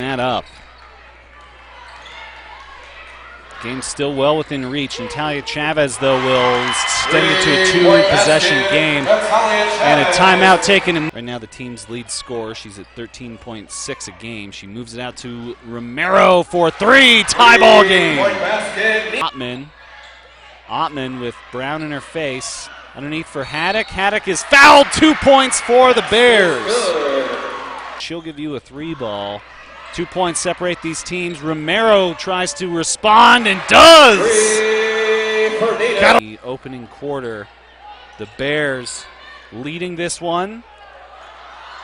that up. Game's still well within reach. Natalia Chavez, though, will extend it to a two-possession game. And a timeout taken. Right now, the team's lead scorer, she's at 13.6 a game. She moves it out to Romero for three. Tie ball game. Ottman with Brown in her face. Underneath for Haddock. Haddock is fouled. 2 points for the Bears. She'll give you a three ball. 2 points separate these teams. Romero tries to respond and does. The opening quarter, the Bears leading this one.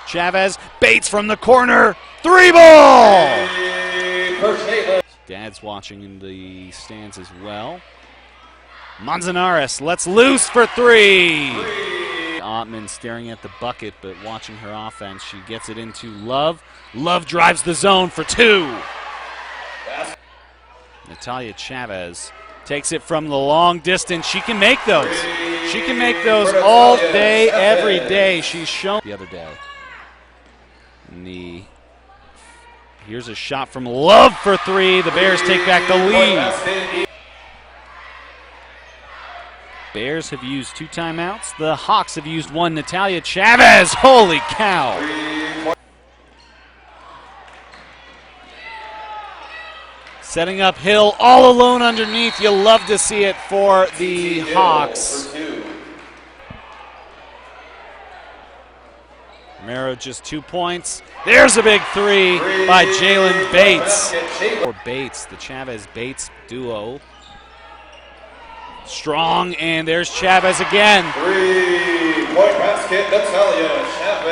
Chavez baits from the corner. Three ball. Dad's watching in the stands as well. Manzanares lets loose for three. Ottman staring at the bucket, but watching her offense. She gets it into Love. Love drives the zone for two. Natalia Chavez takes it from the long distance. She can make those. She can make those all day, every day. She's shown the other day. Here's a shot from Love for three. The Bears take back the lead. Bears have used 2 timeouts. The Hawks have used 1. Natalia Chavez, holy cow. Setting up Hill all alone underneath. You'll love to see it for the Hawks. Romero just 2 points. There's a big three by Jalen Bates. For Bates, the Chavez-Bates duo. Strong, and there's Chavez again. 3-point basket, Natalia Chavez.